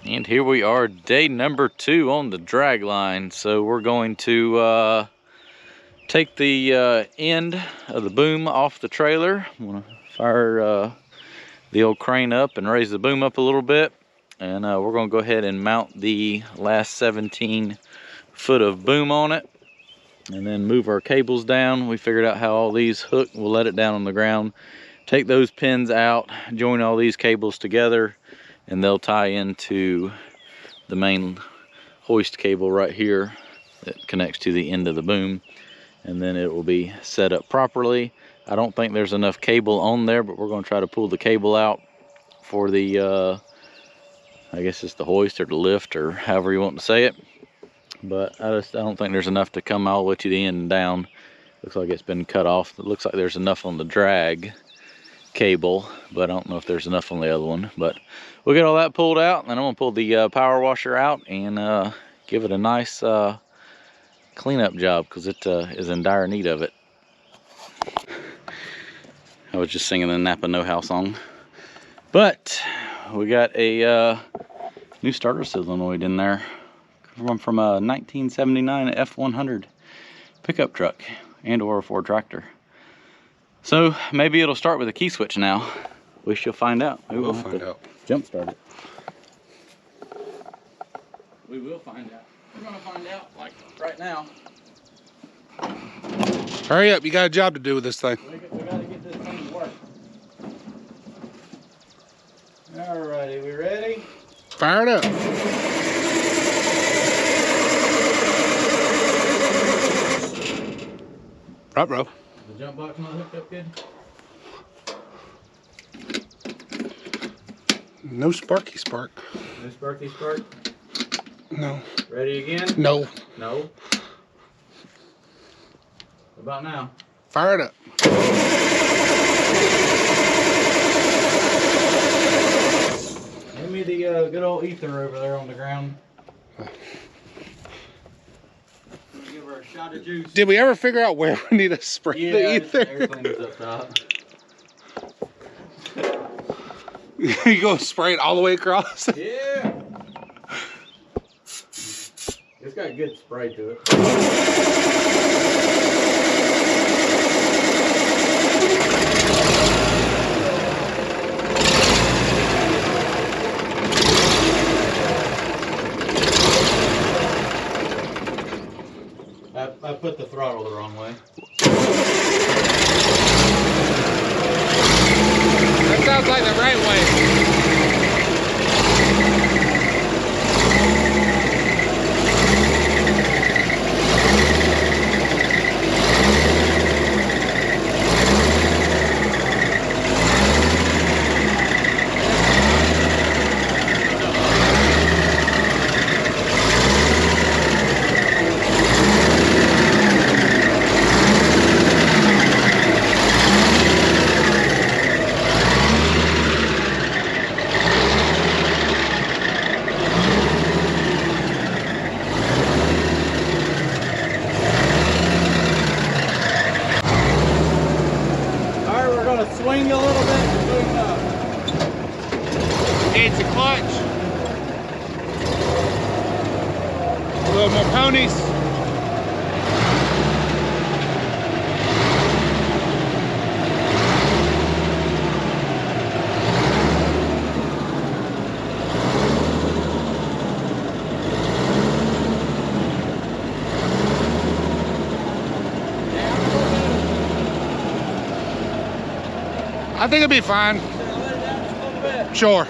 And here we are, day number 2 on the drag line. So we're going to take the end of the boom off the trailer. I'm gonna fire the old crane up and raise the boom up a little bit. And we're gonna go ahead and mount the last 17 foot of boom on it. And then move our cables down. We figured out how all these hook, we'll let it down on the ground. Take those pins out, join all these cables together, and they'll tie into the main hoist cable right here that connects to the end of the boom, and then it will be set up properly. I don't think there's enough cable on there, but we're going to try to pull the cable out for the I guess it's the hoist or the lift or however you want to say it, but I don't think there's enough to come all the way to the end and down. Looks like it's been cut off. It looks like there's enough on the drag cable, but I don't know if there's enough on the other one. But we'll get all that pulled out, and then I'm gonna pull the power washer out and give it a nice cleanup job, because it is in dire need of it. I was just singing the Napa No How song. But we got a new starter solenoid in there from a 1979 F100 pickup truck and or a Ford tractor. So maybe it'll start with a key switch now. We shall find out. We'll find out. Jump start it. We will find out. We're gonna find out like right now. Hurry up, you got a job to do with this thing. We gotta get this thing to work. Alrighty, we ready? Fire it up. Right, bro. The jump box not hooked up good? No sparky spark. No sparky spark? No. Ready again? No. No. What about now? Fire it up. Give me the good old ether over there on the ground. Give her a shot of juice. Did we ever figure out where we need to spray the ether? Air cleaners up top. You go spray it all the way across? Yeah. It's got good spray to it. I put the throttle the wrong way. That sounds like the right way. Swing a little bit and boom up. It's a clutch. A little more ponies. I think it'll be fine. Sure.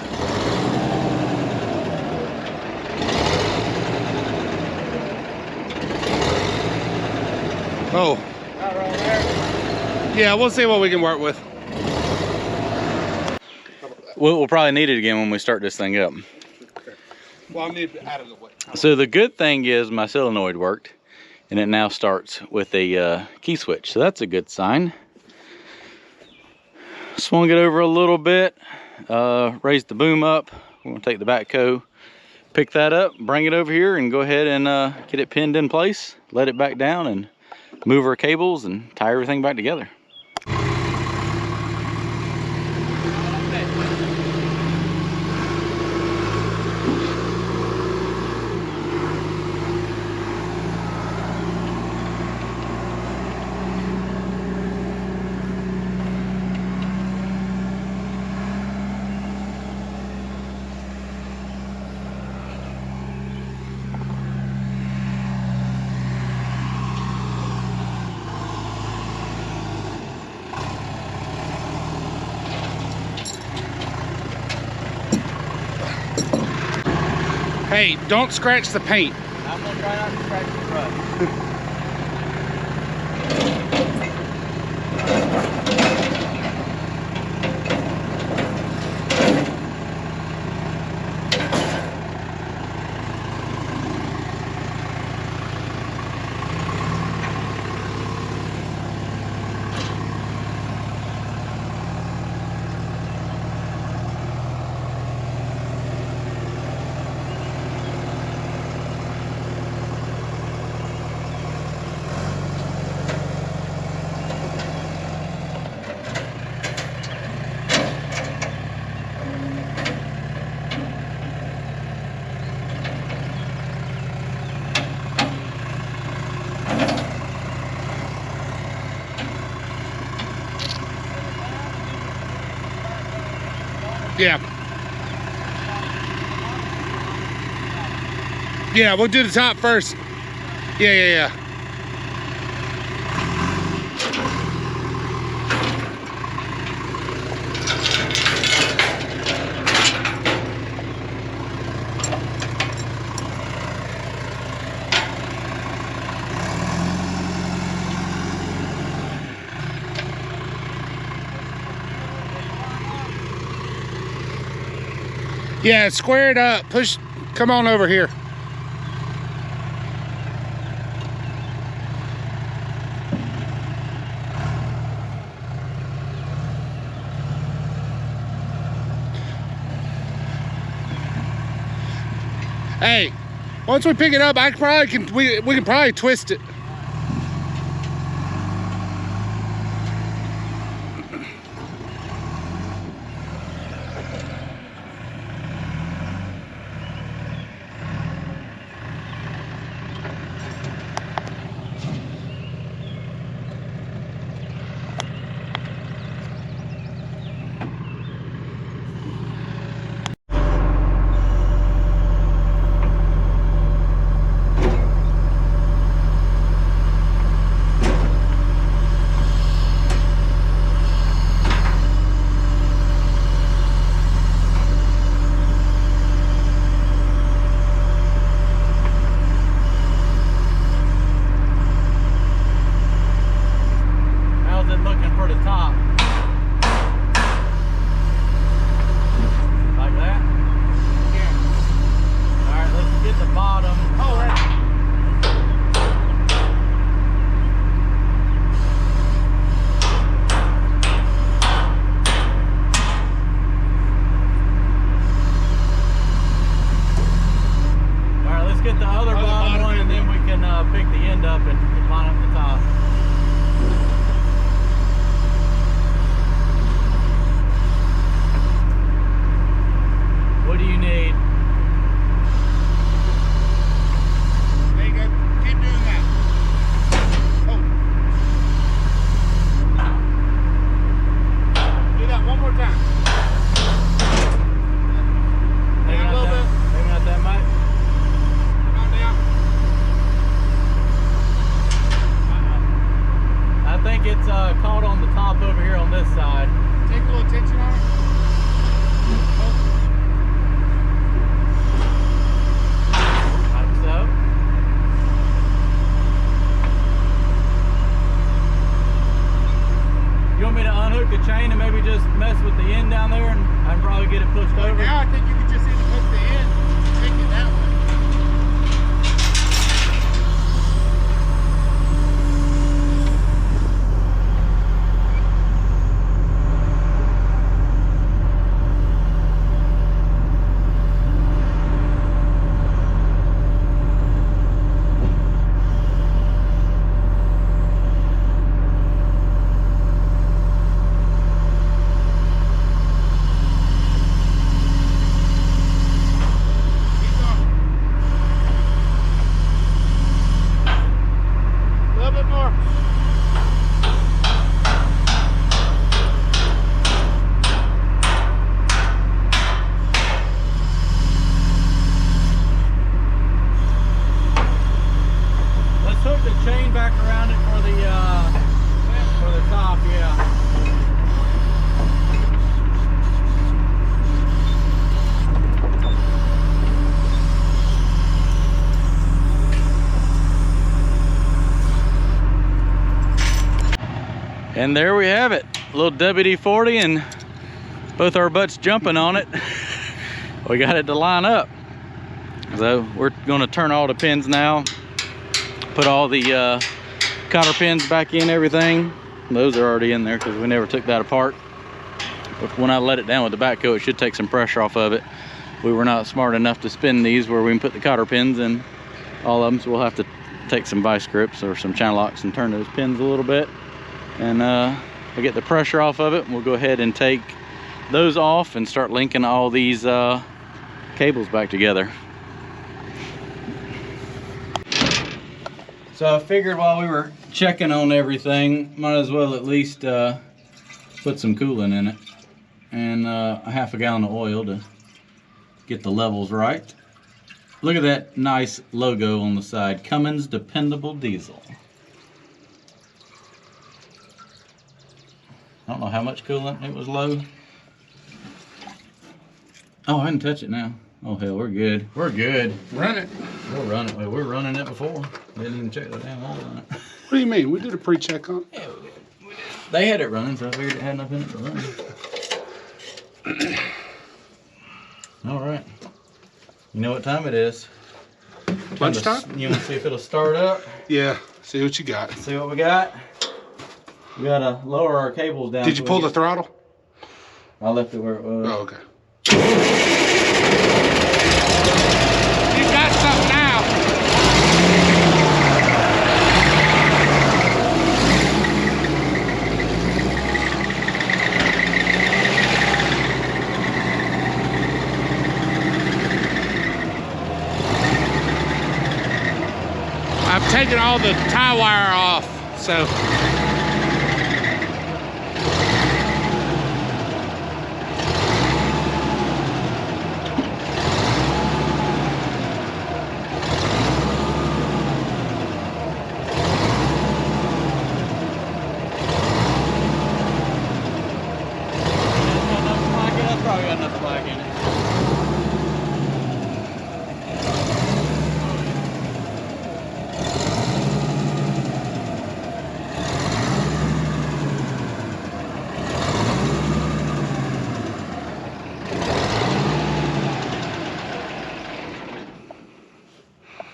Oh. Yeah, we'll see what we can work with. We'll probably need it again when we start this thing up. Okay. Well, I need to add it away. So the good thing is my solenoid worked, and it now starts with a key switch. So that's a good sign. Swung it over a little bit, raised the boom up. We're gonna take the backhoe, pick that up, bring it over here, and go ahead and get it pinned in place, let it back down, and move our cables and tie everything back together. Hey, don't scratch the paint. I'm gonna try not to scratch the rust. Yeah. Yeah, we'll do the top first. Yeah. Yeah, square it up. Push, come on over here. Hey, once we pick it up, we can probably twist it. And there we have it. A little WD-40 and both our butts jumping on it. We got it to line up. So we're gonna turn all the pins now. Put all the cotter pins back in, everything. Those are already in there because we never took that apart. But when I let it down with the backhoe, it should take some pressure off of it. We were not smart enough to spin these where we can put the cotter pins in all of them, so we'll have to take some vice grips or some channel locks and turn those pins a little bit. And we'll get the pressure off of it, and we'll go ahead and take those off and start linking all these cables back together. So I figured while we were checking on everything, might as well at least put some coolant in it, and a half a gallon of oil to get the levels right. Look at that nice logo on the side, Cummins Dependable Diesel. I don't know how much coolant, it was low. Oh, I didn't touch it now. Oh hell, we're good. We're good. Run it. We'll run it. We're running it before. Didn't even check the damn oil on it. What do you mean? We did a pre-check on it. Yeah, we did. They had it running, so I figured it had enough in it to run. All right. You know what time it is? Lunchtime? You want to see if it'll start up? Yeah. See what you got. See what we got? We gotta lower our cables down. Did you pull the throttle? I left it where it was. Oh, okay. You got something now. I've taken all the tie wire off, so.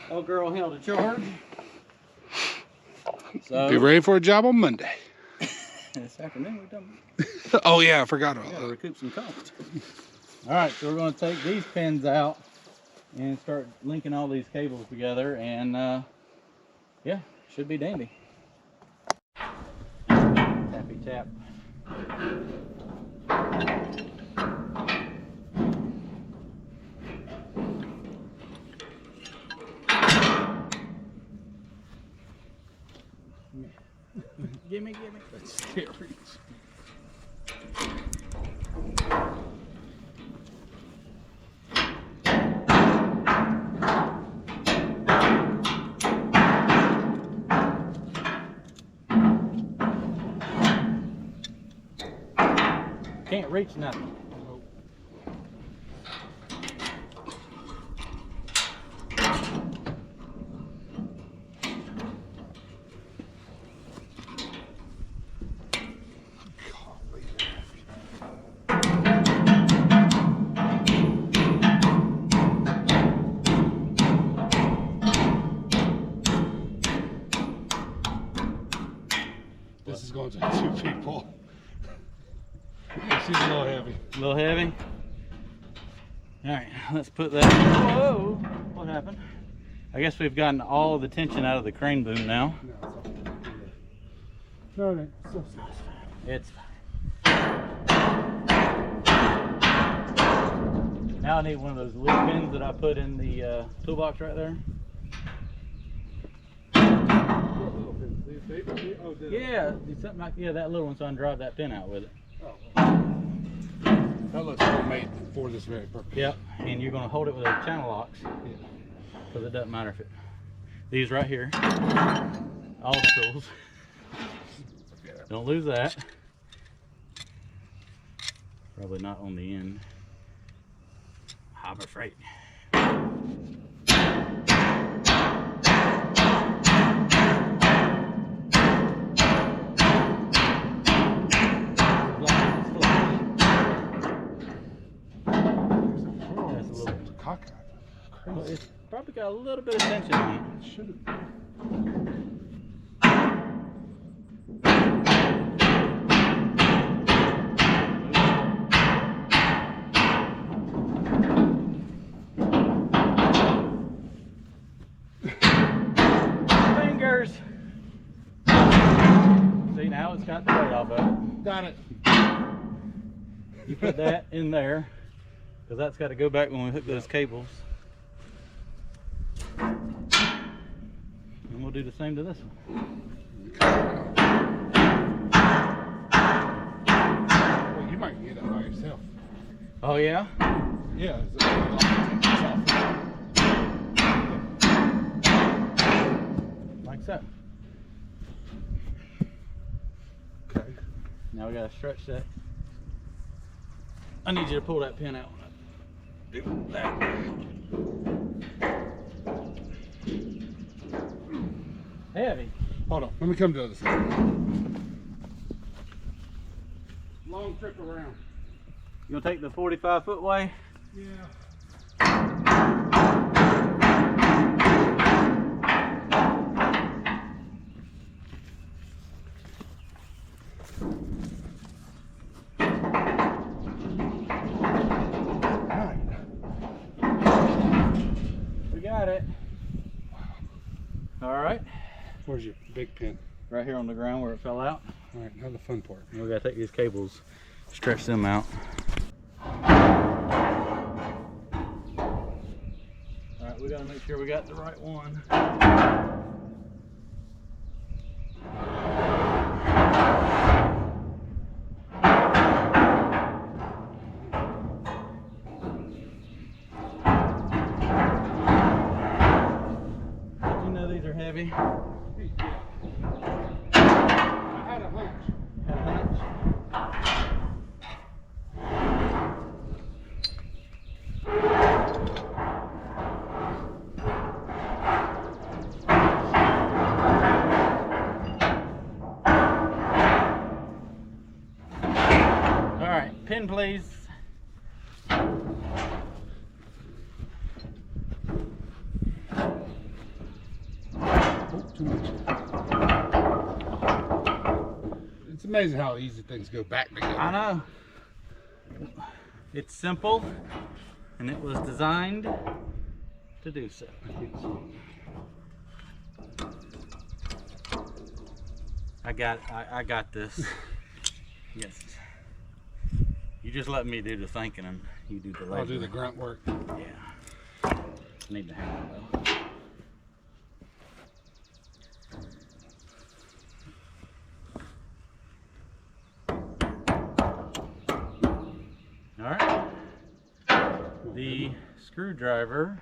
Old girl held a charge. So Be ready for a job on Monday. this afternoon we're done. Oh yeah, I forgot about Gotta that. recoup some cost. All right, so we're going to take these pins out and start linking all these cables together, and yeah, should be dandy. Tappy tap. Gimme. That's scary. Can't reach nothing. This is going to 2 people. She's a little heavy. A little heavy? All right, let's put that. Whoa, what happened? I guess we've gotten all the tension out of the crane boom now. No, It's fine. Now I need one of those little pins that I put in the toolbox right there. Yeah, something like, yeah, that little one, so I can drive that pin out with it. That looks homemade for this very purpose. Yep, and you're going to hold it with those channel locks, because it doesn't matter if it. These right here, all the tools. Don't lose that. Probably not on the end. Harbor Freight. cockeyed. Well, Crazy. it's probably got a little bit of tension on it. It should have. Fingers. See, now it's got the weight off of it. Got it. You put that in there, because that's got to go back when we hook those cables. And we'll do the same to this one. Well, you might get it by yourself. Oh yeah? Yeah. Like so. Okay. Now we gotta stretch that. I need you to pull that pin out. Do that. Heavy. Hold on. Let me come to the other side. Long trip around. You gonna take the 45-foot way? Yeah. Got it. All right. Where's your big pin? Right here on the ground where it fell out. All right, now the fun part. We gotta take these cables, stretch them out. All right, we gotta make sure we got the right one. Heavy. I had a hunch. Had a hunch. All right, pin please. Too much. It's amazing how easy things go back together. I know. It's simple, and it was designed to do so. I got this. Yes. You just let me do the thinking, and you do the labor. I'll do the grunt work. Yeah. I need the hammer though. All right. The screwdriver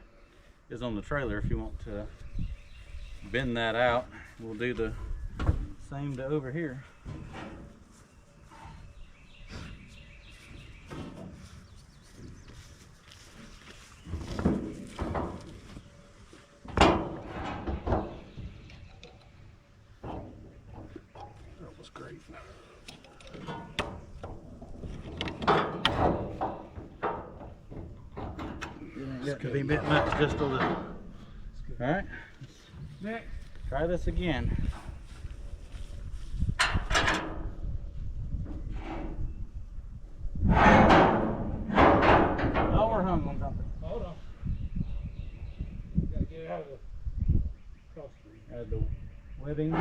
is on the trailer if you want to bend that out. We'll do the same to over here. That was great. Got to be bent back just a little. All right. Next. Try this again. Oh, we're hung on something. Hold on. Gotta get it out of the cross street. Add the webbing.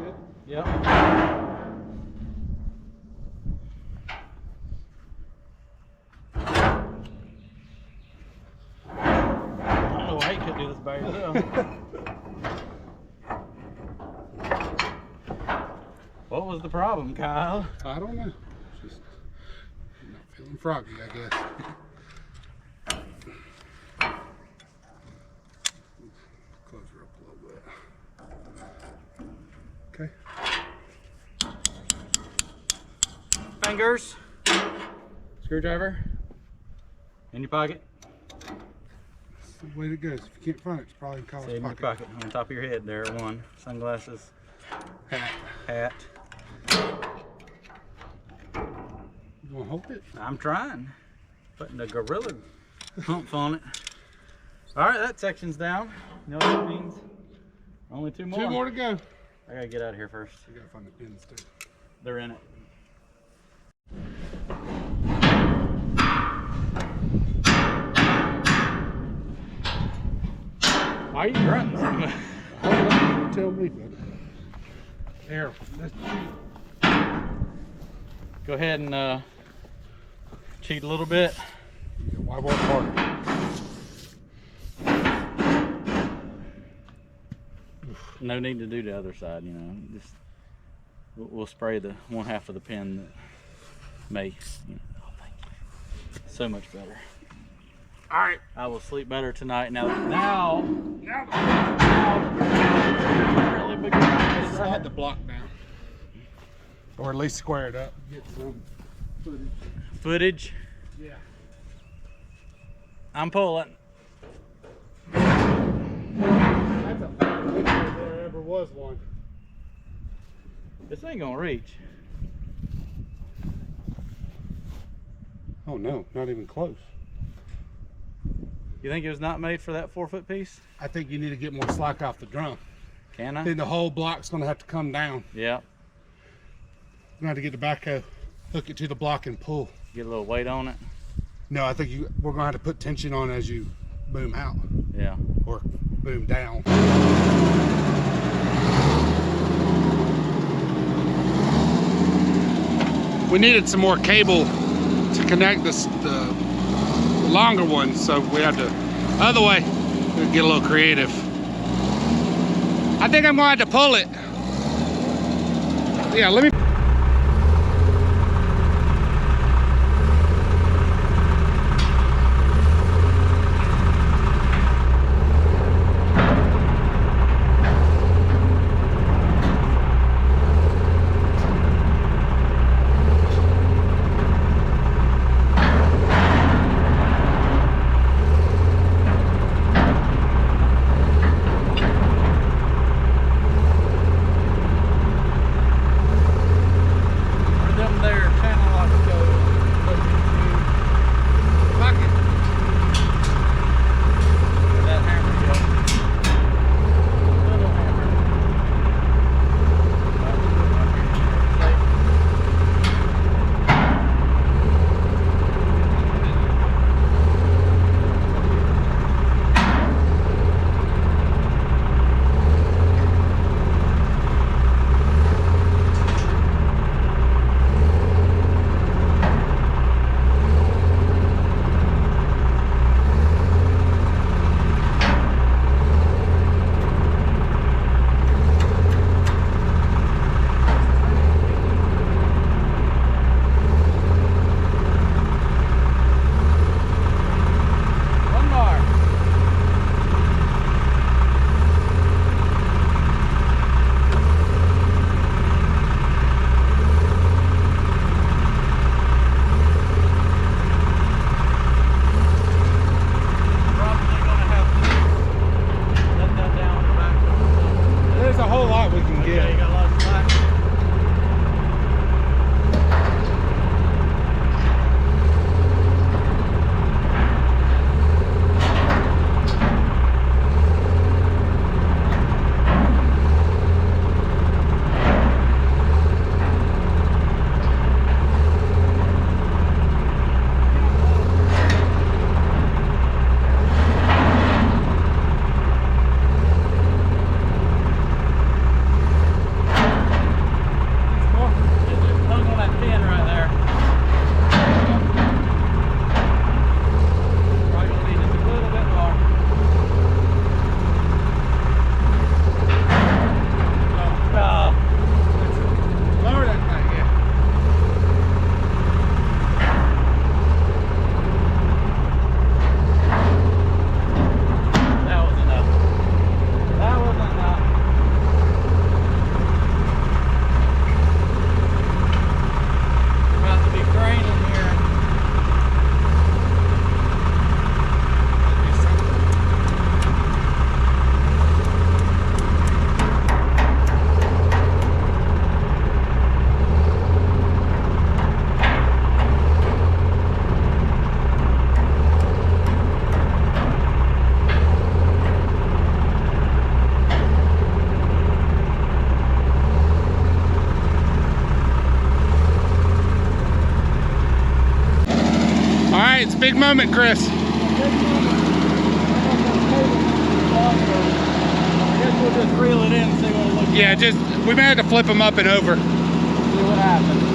Good. Yep. I don't know why you could do this by yourself. What was the problem, Kyle? I don't know. Just not feeling froggy, I guess. Close her up a little bit. Okay. Fingers. Screwdriver. In your pocket. That's the way it goes. If you can't find it, it's probably in Kyle's Stay in your pocket. pocket. On top of your head there. One. Sunglasses. Hat. Hat. You want to hold it? I'm trying. Putting the gorilla humps on it. All right, that section's down. You know what that means? Only two more. 2 more to go. I gotta get out of here first. You gotta find the pins too. They're in it. Why are you grunting so much? I don't know. You tell me, but there. Go ahead and cheat a little bit. Yeah, why work harder? No need to do the other side, you know. Just we'll spray the one half of the pin that may, you know, so much better. All right. I will sleep better tonight. Now, really big. I had the block down, or at least square it up. Get some Footage. Yeah. I'm pulling. That's a fact if there ever was one. This ain't gonna reach. Oh no, not even close. You think it was not made for that 4-foot piece? I think you need to get more slack off the drum. Can I? Then the whole block's gonna have to come down. Yeah. You're gonna have to get the backhoe, hook it to the block and pull. Get a little weight on it. No, I think we're gonna have to put tension on as you boom out. Yeah. Or boom down. We needed some more cable to connect the longer ones, so we had to, other way, we'd get a little creative. I think I'm going to have to pull it. Yeah, let me. big moment, Chris. I guess we'll just reel it in and see what it looks like. Yeah, just we may have to flip them up and over. See what happens.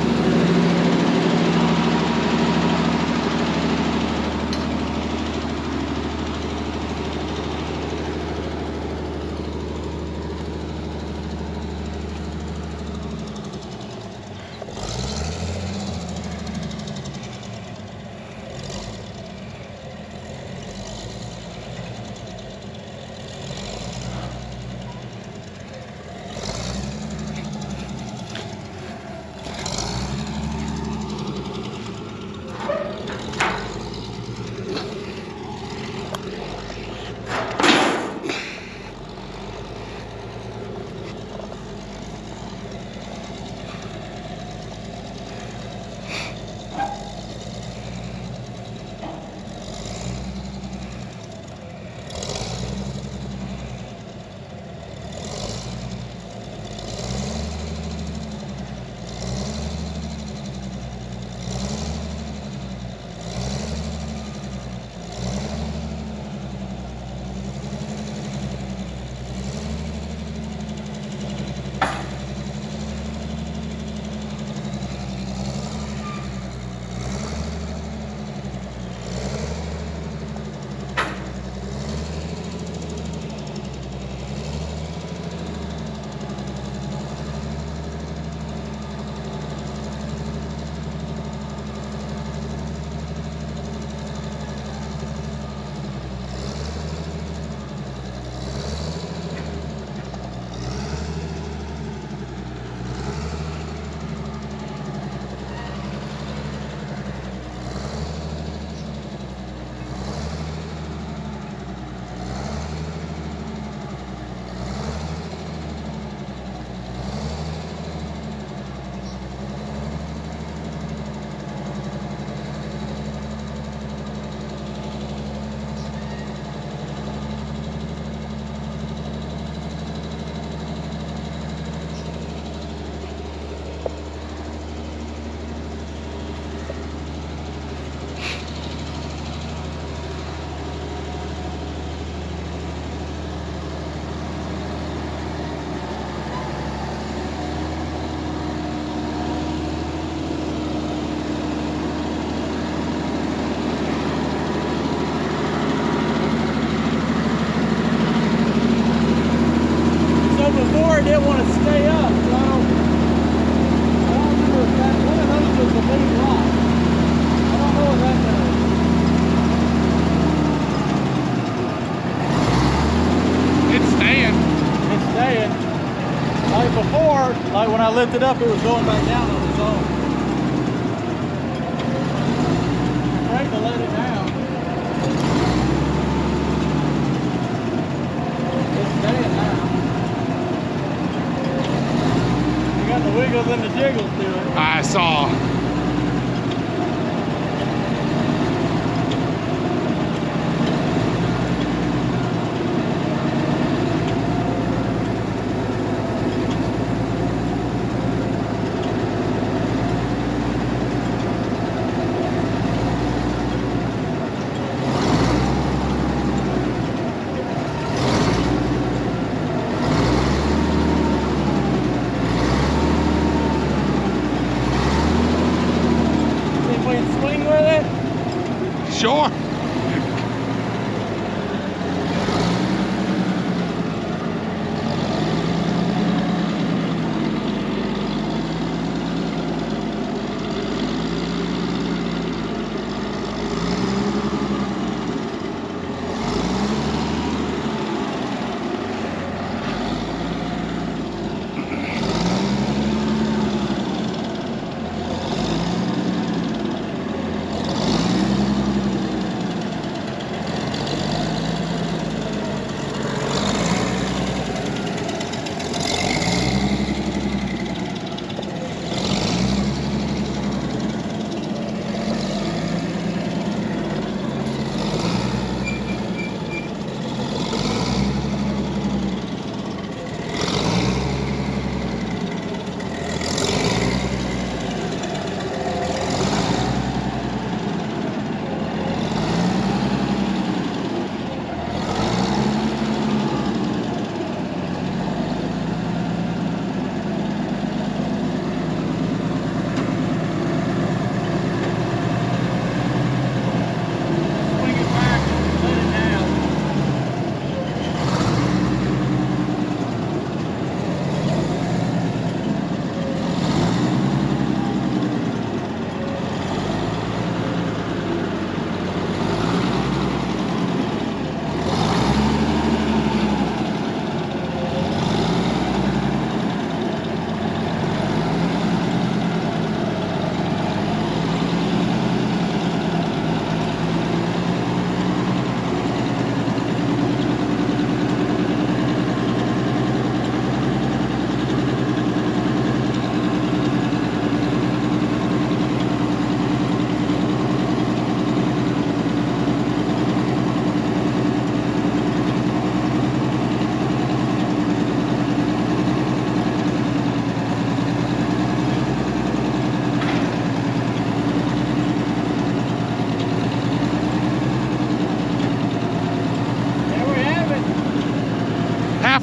Before it didn't want to stay up, so I don't remember if that one of those was a big rock. I don't know what that does. It's staying. It's staying. Like before, like when I lifted up, it was going back down on its own. I'm afraid to let it down. It's staying now. Got the wiggles and the jiggles to it. I saw. Sure.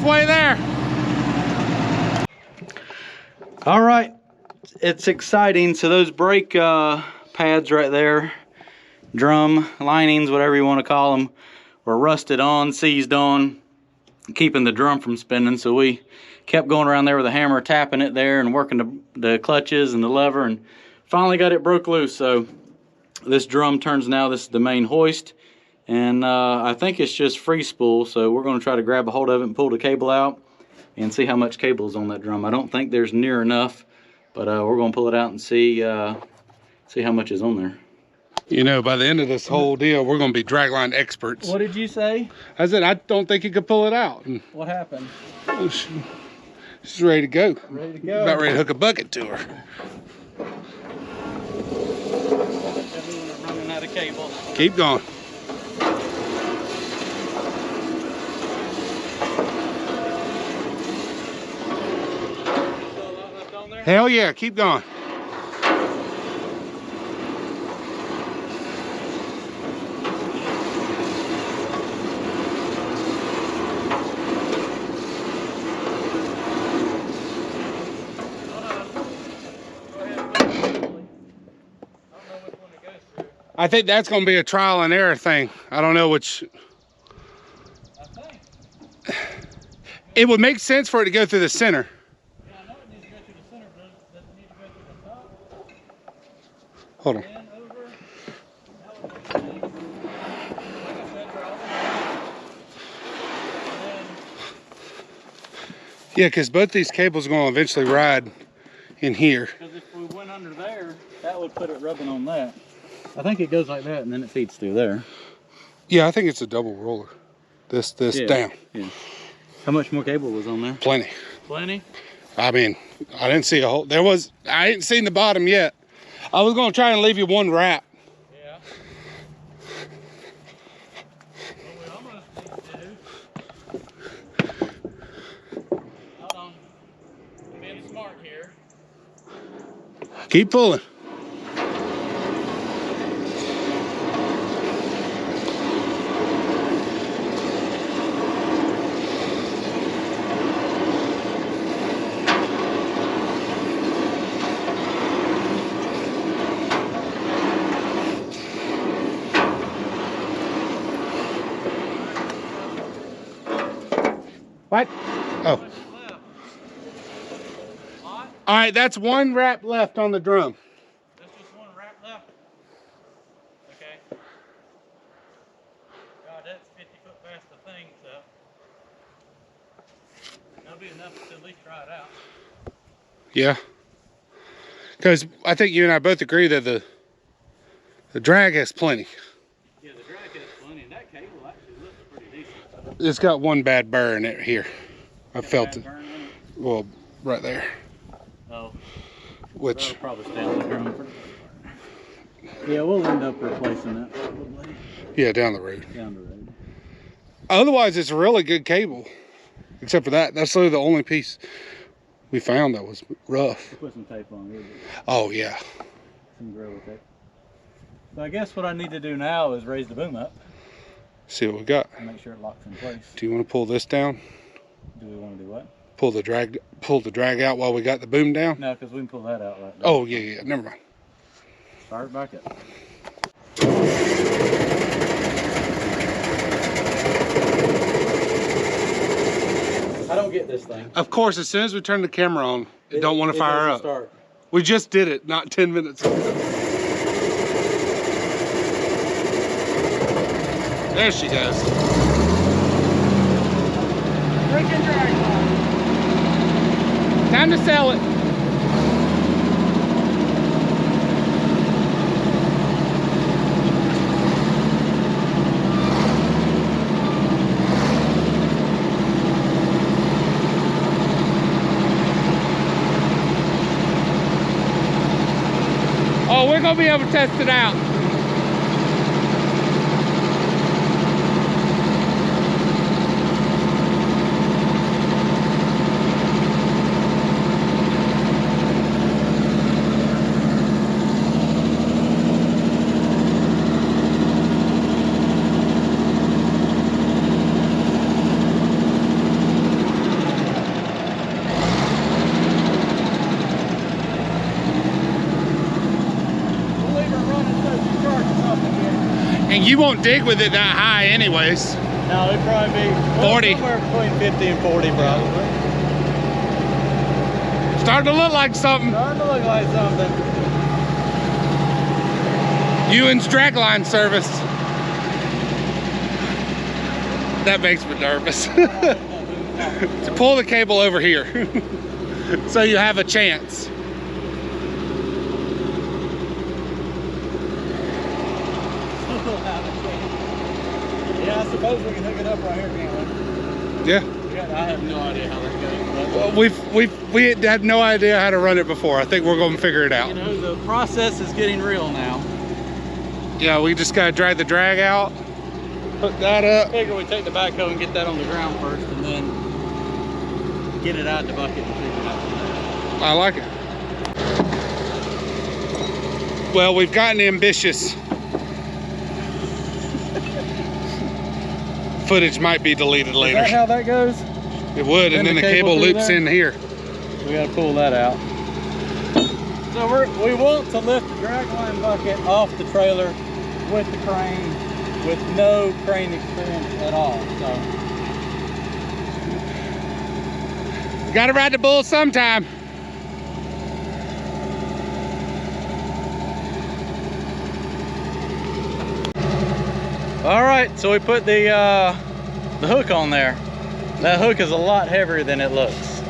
halfway there. All right, it's exciting. So those brake pads right there, drum linings, whatever you want to call them, were rusted on, seized on, keeping the drum from spinning. So we kept going around there with a hammer, tapping it there and working the clutches and the lever, and finally got it broke loose. So this drum turns now, this is the main hoist, and I think it's just free spool. So we're going to try to grab a hold of it and pull the cable out and see how much cable is on that drum. I don't think there's near enough, but we're going to pull it out and see how much is on there. You know, by the end of this whole deal, we're going to be dragline experts. What did you say? I said, I don't think you could pull it out. And What happened? she's ready to go. Ready to go. About ready to hook a bucket to her. We're running out of cable. Keep going. Still a lot left on there? Hell yeah, keep going. I think that's going to be a trial and error thing. I don't know which. It would make sense for it to go through the center. Yeah, I know it needs to go through the center, but does it need to go through the top? Hold on. And over? Like I said, try all the way. And Yeah, because both these cables are going to eventually ride in here. because if we went under there, that would put it rubbing on that. I think it goes like that and then it feeds through there. Yeah, I think it's a double roller. This Yeah. down. Yeah. How much more cable was on there? Plenty. Plenty? I mean, I didn't see a whole. I ain't seen the bottom yet. I was going to try and leave you one wrap. Yeah. What we almost need to do. Hold on. I'm being smart here. Keep pulling. What? Oh. All right, that's one wrap left on the drum. There's just one wrap left. Okay. God, that's 50 foot past the thing, so that'll be enough to at least try it out. Yeah. Because I think you and I both agree that the drag has plenty. Yeah, the drag has plenty, and that cable actually looks pretty decent. It's got one bad burr in it here. I felt it. Burn in it. Well, right there. Oh, Which, that'll probably stay on the drum for. Yeah, we'll end up replacing that probably yeah, down the road. down the road. Otherwise, it's a really good cable. Except for that. That's literally the only piece we found that was rough. Put some tape on it. Oh, yeah. Some Gorilla tape. So I guess what I need to do now is raise the boom up See what we got. and make sure it locks in place. Do you want to pull this down? Do we want to do what? Pull the drag out while we got the boom down? No, because we can pull that out right now. Oh, yeah. Never mind. Start back up. I don't get this thing. Of course, as soon as we turn the camera on, it don't want to fire doesn't up. Start. We just did it not 10 minutes ago. There she goes. Freaking Dragline. Time to sell it. Oh, we're gonna be able to test it out. And you won't dig with it that high anyways. No, it'd probably be 40. Somewhere between 50 and 40 probably. Starting to look like something. Starting to look like something. Ewan's Dragline service. That makes me nervous. To pull the cable over here. So you have a chance. Yeah, I suppose we can hook it up right here, can't we? Yeah. I have no idea how that goes. Well, we had no idea how to run it before. I think we're going to figure it out. You know, the process is getting real now. Yeah, we just got to drag the drag out, hook that up. I figure we take the backhoe and get that on the ground first, and then get it out the bucket and figure it out from there. I like it. Well, we've gotten ambitious. Footage might be deleted later. Is that how that goes? It would, and then the cable loops in here. We gotta pull that out. So we want to lift the dragline bucket off the trailer with the crane, with no crane experience at all. So gotta ride the bull sometime. all right, so we put the hook on there. That hook is a lot heavier than it looks.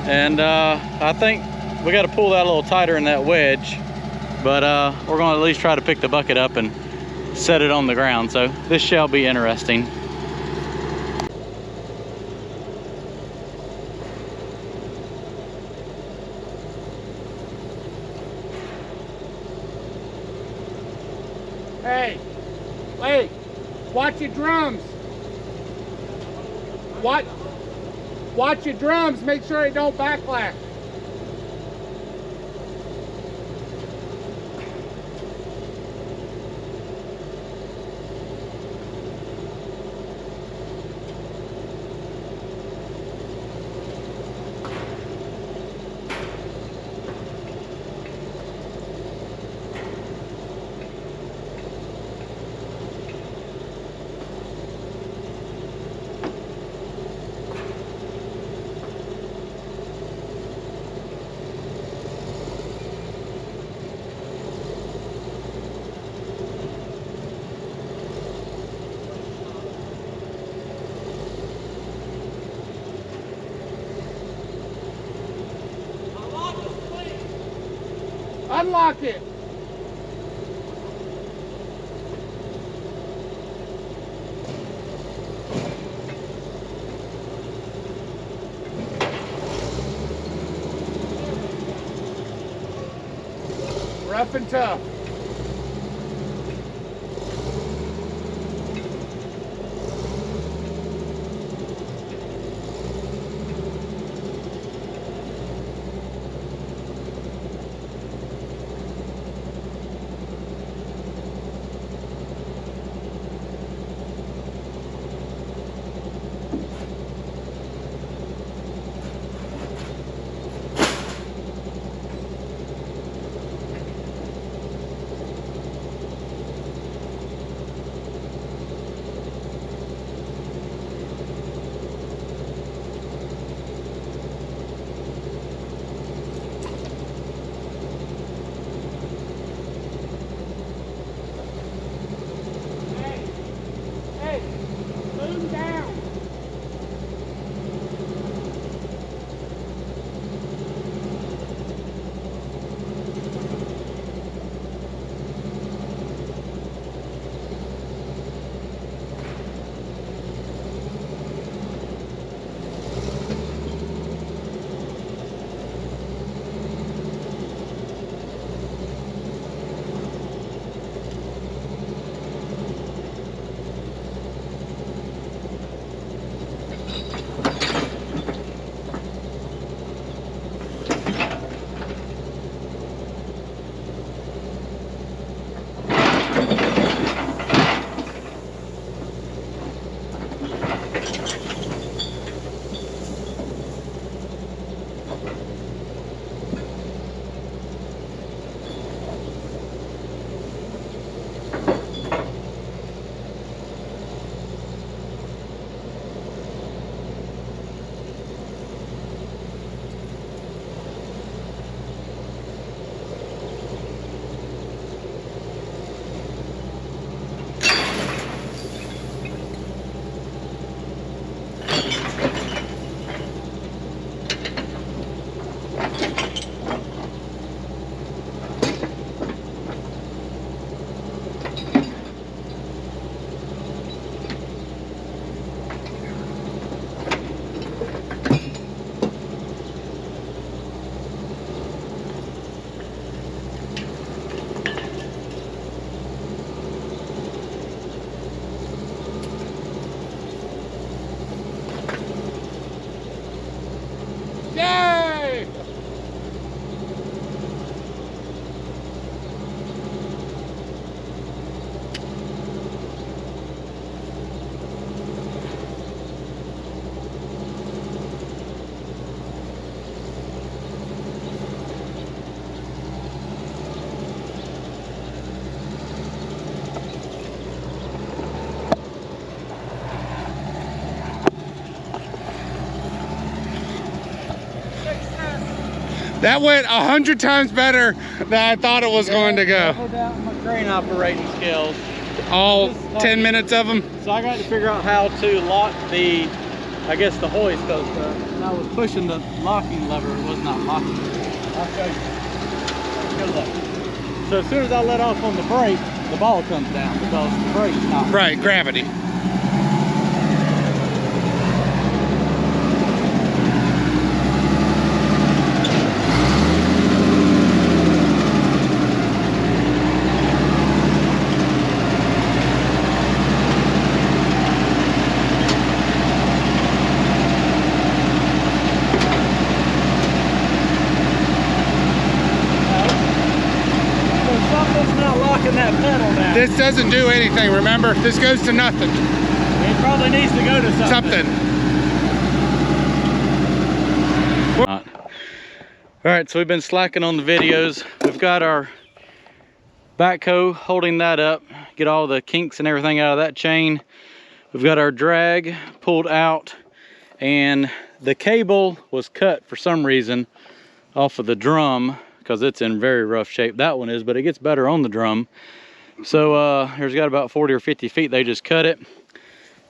And I think we got to pull that a little tighter in that wedge. But we're going to at least try to pick the bucket up and set it on the ground. So this shall be interesting. Hey, wait, watch your drums. Watch your drums, make sure they don't backlash. Unlock it. Rough and tough. That went 100 times better than I thought it was going to go. No doubt in my crane operating skills. All 10 minutes of them. So I got to figure out how to lock the, I guess the hoist, because I was pushing the locking lever, it was not locking. I'll show you. Good luck. So as soon as I let off on the brake, the ball comes down because the brake's not. Right, gravity. That pedal down. This doesn't do anything, remember? This goes to nothing. It probably needs to go to something. Alright, so we've been slacking on the videos. We've got our backhoe holding that up, get all the kinks and everything out of that chain. We've got our drag pulled out, and the cable was cut for some reason off of the drum, because it's in very rough shape. That one is, but it gets better on the drum. So there's got about 40 or 50 feet. They just cut it,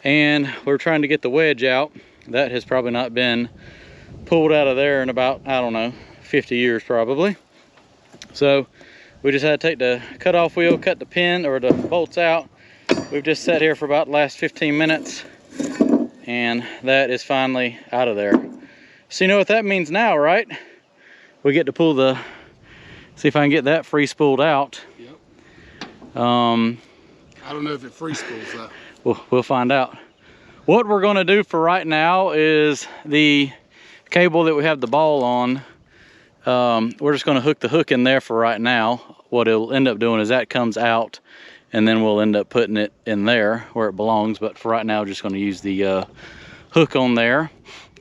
and we're trying to get the wedge out. That has probably not been pulled out of there in about, I don't know, 50 years probably. So we just had to take the cutoff wheel, cut the pin or the bolts out. We've just sat here for about the last 15 minutes, and that is finally out of there. So you know what that means now, right? We get to pull the, see if I can get that free spooled out. Yep. I don't know if it free spools though. We'll find out. What we're going to do for right now is the cable that we have the ball on, we're just going to hook the hook in there for right now. What it'll end up doing is that comes out, and then we'll end up putting it in there where it belongs. But for right now, just going to use the hook on there,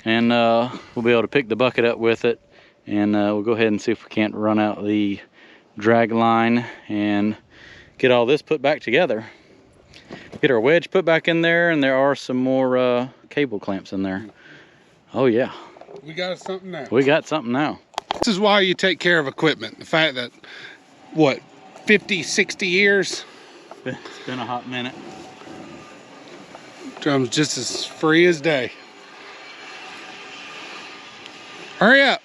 and we'll be able to pick the bucket up with it. And we'll go ahead and see if we can't run out the drag line and get all this put back together. Get our wedge put back in there, and there are some more cable clamps in there. Oh yeah. We got something now. We got something now. This is why you take care of equipment. The fact that, what, 50, 60 years? It's been a hot minute. Drum's just as free as day. Hurry up.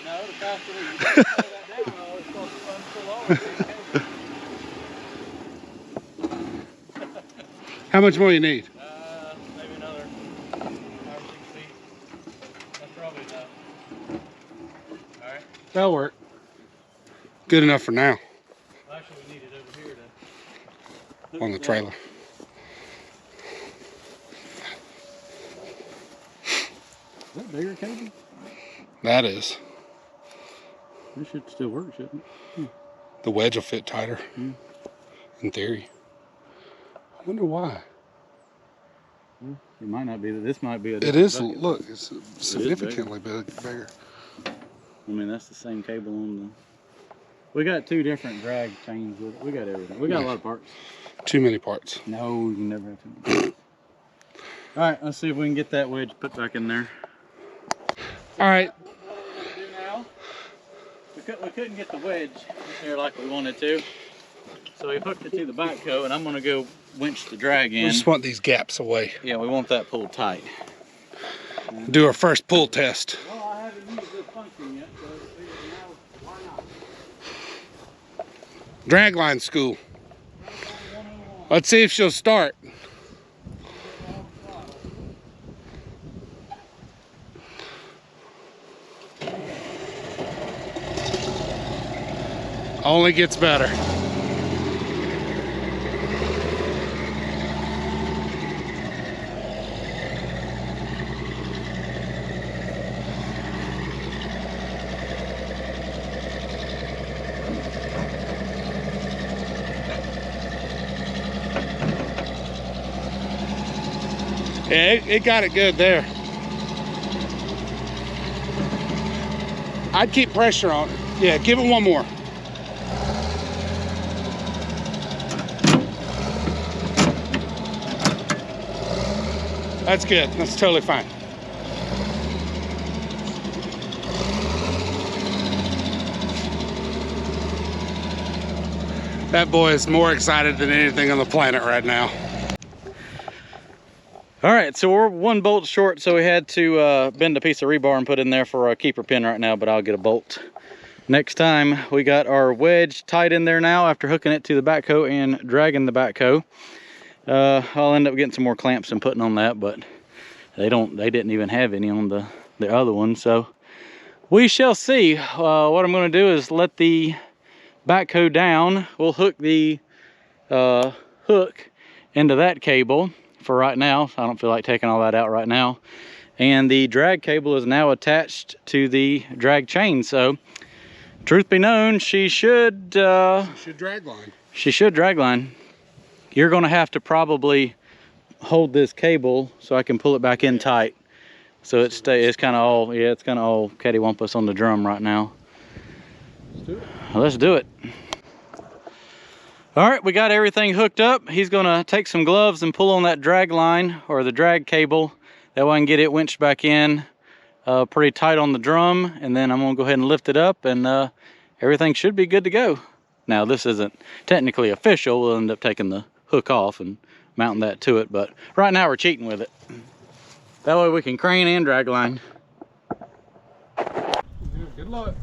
No, the faster we can slow that down, it's supposed to run so long. How much more you need? Maybe another 5 or 6 feet. That's probably enough. All right. That'll work. Good enough for now. Well, actually, we need it over here to on the trailer. Is that bigger cable? That is. This should still work, shouldn't it? The wedge will fit tighter, in theory. I wonder why. Well, it might not be. This might be a It is, bucket. look, it's significantly bigger. I mean, that's the same cable on the... We got 2 different drag chains with it. We got everything. We got a lot of parts. Too many parts. No, you can never have too many parts. All right, let's see if we can get that wedge put back in there. All right. What we're going to do now, we couldn't get the wedge in there like we wanted to. So we hooked it to the backhoe, and I'm going to go winch the drag in. We just want these gaps away. Yeah, we want that pulled tight. Do our first pull test. Well, I haven't used this function yet, so now, why not? Dragline school. Let's see if she'll start. Only gets better. Yeah, it got it good there. I'd keep pressure on it. Yeah, give it one more. That's good. That's totally fine. That boy is more excited than anything on the planet right now. All right, so we're 1 bolt short, so we had to bend a piece of rebar and put in there for our keeper pin right now, but I'll get a bolt next time. We got our wedge tied in there now after hooking it to the backhoe and dragging the backhoe. I'll end up getting some more clamps and putting on that, but they didn't even have any on the other one, so we shall see. What I'm going to do is let the backhoe down. We'll hook the hook into that cable for right now. I don't feel like taking all that out right now. And the drag cable is now attached to the drag chain, so truth be known, she should dragline. She should dragline. You're going to have to probably hold this cable so I can pull it back in tight. So it's kind of all, yeah, it's kind of all cattywampus on the drum right now. Let's do it. Well, let's do it. All right, we got everything hooked up. He's gonna take some gloves and pull on that drag line or the drag cable. That way I can get it winched back in pretty tight on the drum. And then I'm gonna go ahead and lift it up and everything should be good to go. Now this isn't technically official. We'll end up taking the hook off and mounting that to it. But right now we're cheating with it. That way we can crane and drag line. Good luck.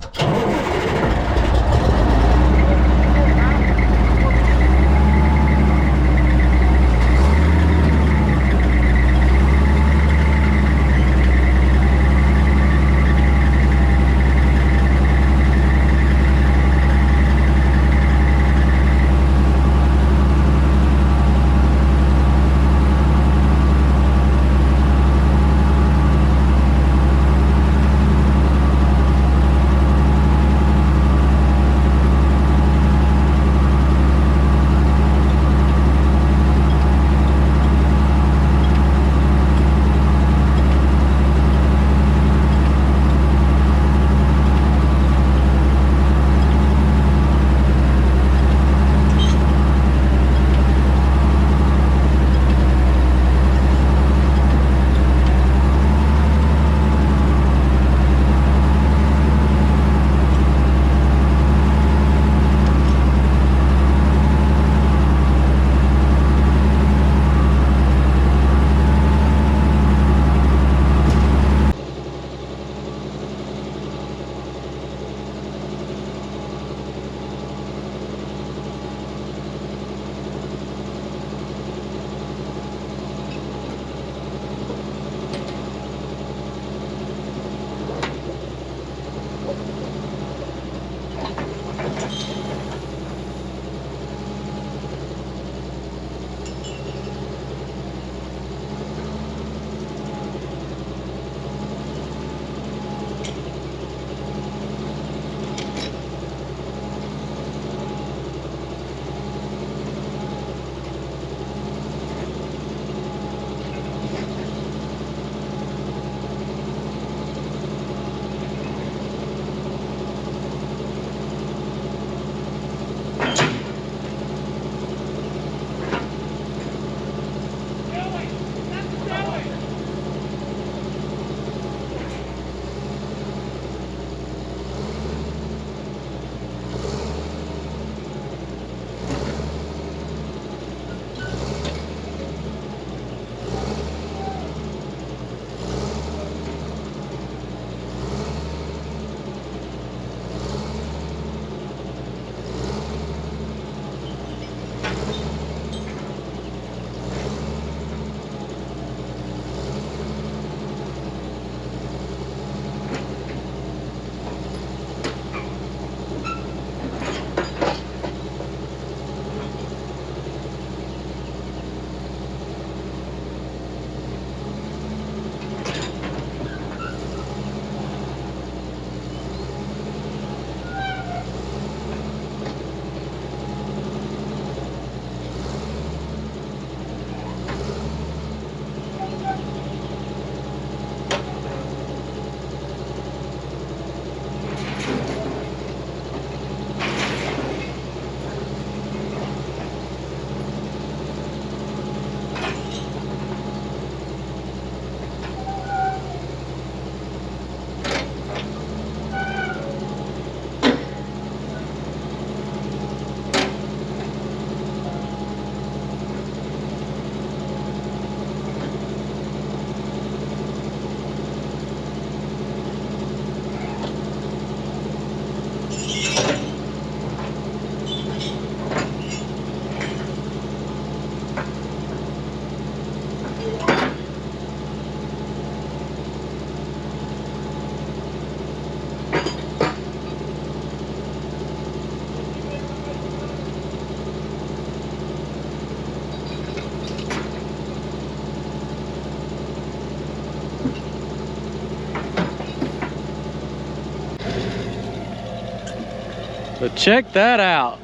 So check that out.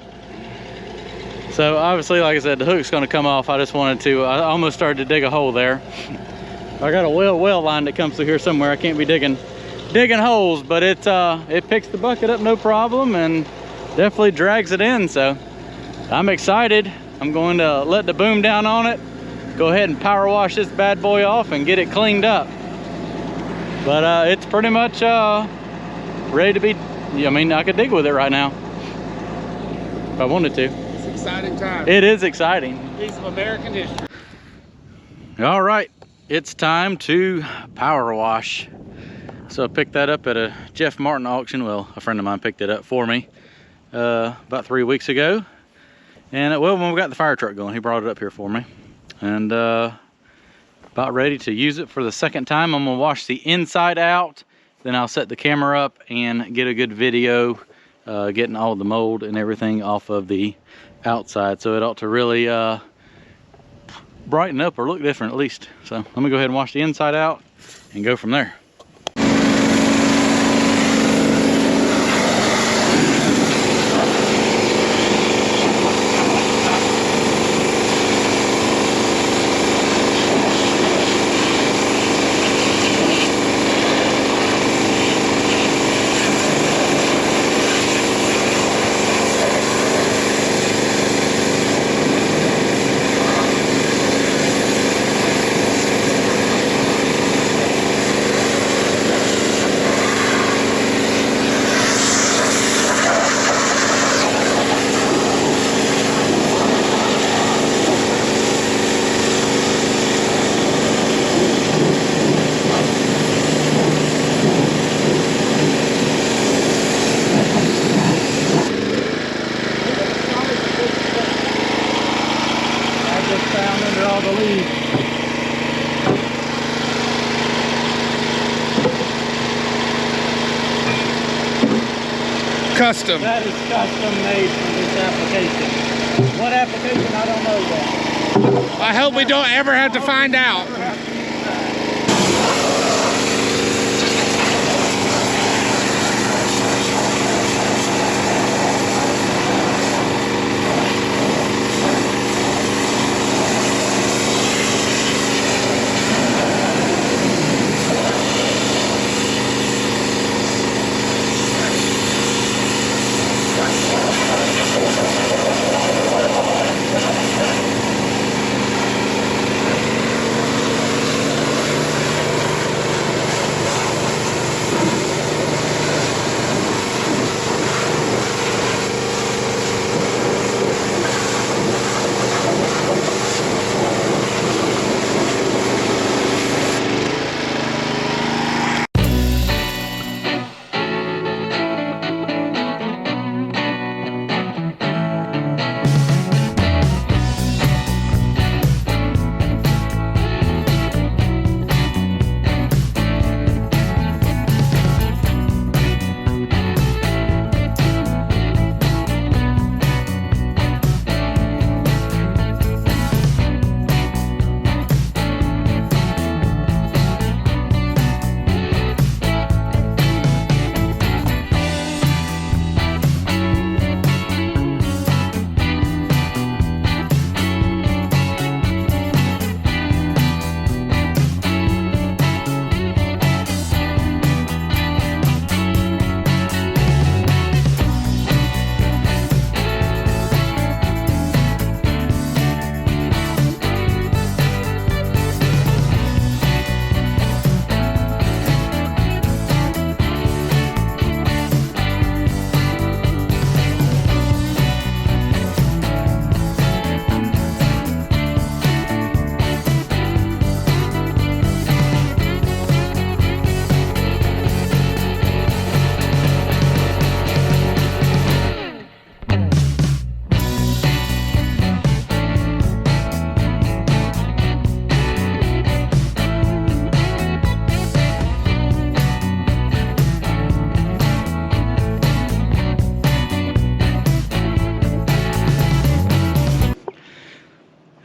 So obviously, like I said, the hook's gonna come off. I just wanted to, I almost started to dig a hole there. I got a well line that comes through here somewhere. I can't be digging holes, but it picks the bucket up no problem and definitely drags it in. So I'm excited. I'm going to let the boom down on it, go ahead and power wash this bad boy off and get it cleaned up. But it's pretty much ready to be, I mean, I could dig with it right now if I wanted to. It's an exciting time. It is exciting. Piece of American history. All right, it's time to power wash. So I picked that up at a Jeff Martin auction. Well, a friend of mine picked it up for me about 3 weeks ago. And well, when we got the fire truck going, he brought it up here for me. And about ready to use it for the second time. I'm gonna wash the inside out, then I'll set the camera up and get a good video getting all the mold and everything off of the outside. So it ought to really brighten up or look different at least. So let me go ahead and wash the inside out and go from there. Custom. That is custom made for this application. What application, I don't know yet. I hope we don't ever have to find out.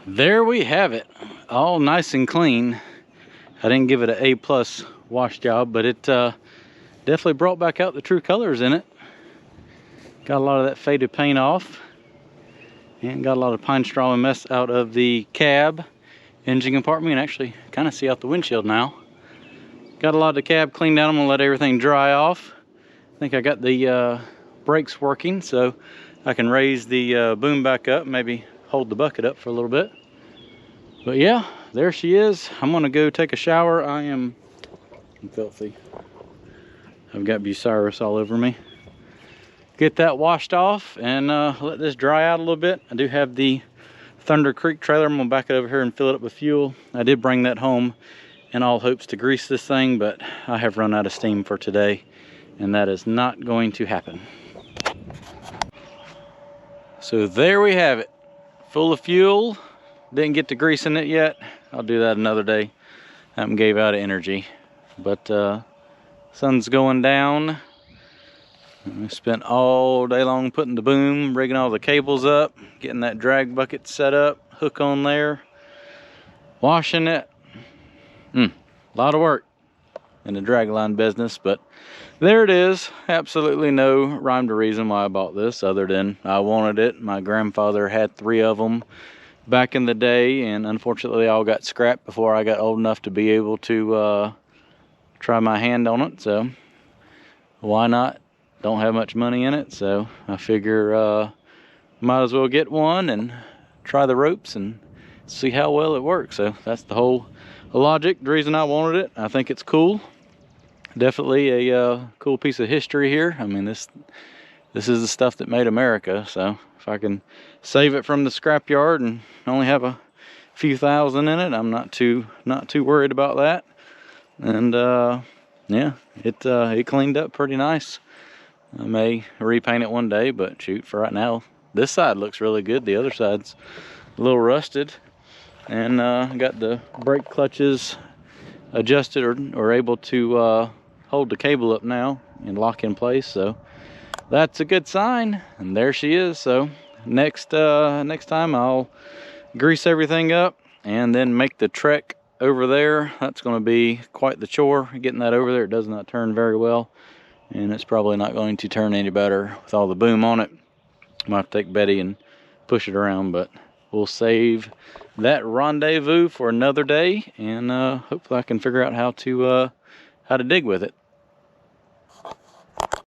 There we have it, all nice and clean. I didn't give it an A+ wash job, but it definitely brought back out the true colors in it. Got a lot of that faded paint off. And got a lot of pine straw and mess out of the cab engine compartment. You can actually kind of see out the windshield now. Got a lot of the cab cleaned out. I'm gonna let everything dry off. I think I got the brakes working, so I can raise the boom back up, maybe hold the bucket up for a little bit. But yeah, there she is. I'm gonna go take a shower. I'm filthy. I've got Bucyrus all over me. Get that washed off and let this dry out a little bit. I do have the Thunder Creek trailer. I'm gonna back it over here and fill it up with fuel. I did bring that home in all hopes to grease this thing, but I have run out of steam for today, and that is not going to happen. So there we have it, full of fuel. Didn't get to greasing it yet. I'll do that another day. That gave out of energy, but sun's going down. I spent all day long putting the boom, rigging all the cables up, getting that drag bucket set up, hook on there, washing it. A lot of work in the dragline business, but there it is. Absolutely no rhyme or reason why I bought this other than I wanted it. My grandfather had 3 of them back in the day, and unfortunately they all got scrapped before I got old enough to be able to try my hand on it. So why not? Don't have much money in it, so I figure might as well get one and try the ropes and see how well it works. So that's the whole logic, the reason I wanted it. I think it's cool. Definitely a cool piece of history here. I mean, this is the stuff that made America. So if I can save it from the scrapyard and only have a few thousand in it, I'm not too worried about that. And yeah, it cleaned up pretty nice. I may repaint it one day, but shoot, for right now, this side looks really good. The other side's a little rusted. And got the brake clutches adjusted or able to hold the cable up now and lock in place. So that's a good sign. And there she is. So next time I'll grease everything up and then make the trek over there. That's going to be quite the chore, getting that over there. It does not turn very well, and it's probably not going to turn any better with all the boom on it. I might have to take Betty and push it around, but we'll save that rendezvous for another day, and hopefully I can figure out how to dig with it.